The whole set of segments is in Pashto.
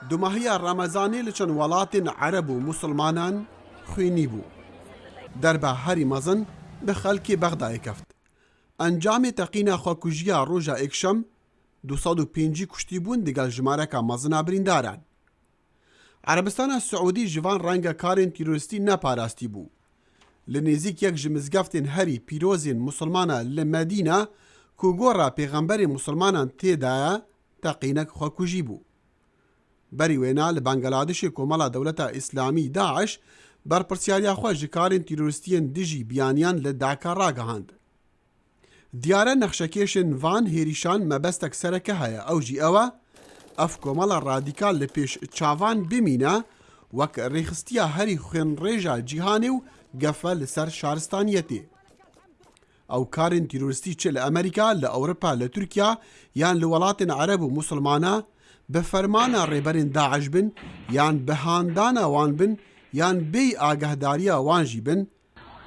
دوماهیا رمضانی لچن ولاتین عرب و مسلمانان خوینی بو. دربه هری مزن به خلکی بغدای کفت. انجام تقینا خواکوژیا روژا اکشم 205 کشتی بون دیگل جمارک مزنا برینداران. عربستان سعودی جوان رنگ کارین تیروریستی نپاراستی بو. لنزیک یک جمزگفتین هری پیروزین مسلمانا لمدینه که گورا پیغمبر مسلمانان تیدایا تقینک خواکوژی بو. بری وینا لبنگلادش کومالا دولت اسلامی داعش بر پرسیاریا خوا جکارین تیروریستین دیجی بیانیان لداکا راگهاند. دیاره نقشکیشن وان هیریشان مبستک سرکه هیا او جی اوه اف کومالا رادیکال لپیش چاوان بمینه وک ریخستیا هری خوین ریجا جیهانی و گفه لسر شارستانیتی. او کارین تیروریستی چه لامریکا، لأوروپا، لترکیا یان لولاتین عرب و مسلمانا بفرمانا ریبرین داعش بن یان بهاندانا وان بن یان بی آگهداریا وان جی بن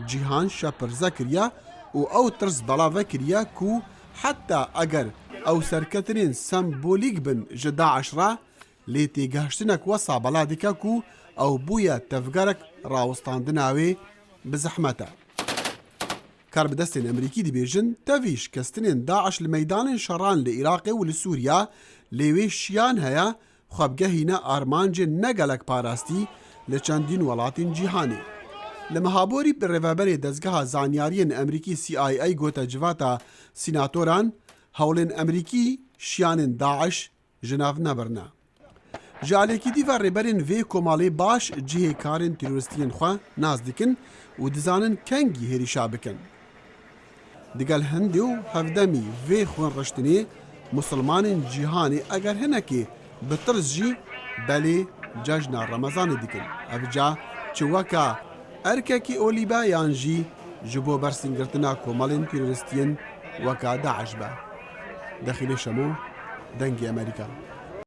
جیهان شپرزه کریا و او ترس بلاوه کریا کو حتی اگر او سرکترین سمبولیک بن جداعش را لیتی گهشتنک وصا بلادکا کو او بویا تفگرک راوستاندناوی بزحمتا. کار بدستین امریکی دی بیجن تاویش کستنین داعش لمیدان شران لعراق و لسوریا لیوی شیان هیا خوابگهینا آرمانج نگلک پاراستی لچندین ولاتین جیهانی. لمهابوری پر روابر دزگاه زانیارین امریکی CIA گوتا جواتا سیناتوران هولین امریکی شیان داعش جناف نبرنا. جالکی دیوار ریبرین وی کومالی باش جیه کارین تیروریستین خواه ناز دکن و دزانن کنگی هریشا بکن. دیگل هندیو هفدمی وی خون رشتنی مسلمان جیهانی اگر هنکی بطرز جی بلی جشن رمضان دیکن. افجا چوکا ارککی اولیبا یانجی جبو برسنگرتنا کومالین تیروریستین وکا داعش با. داخل شمو دنگی امریکا.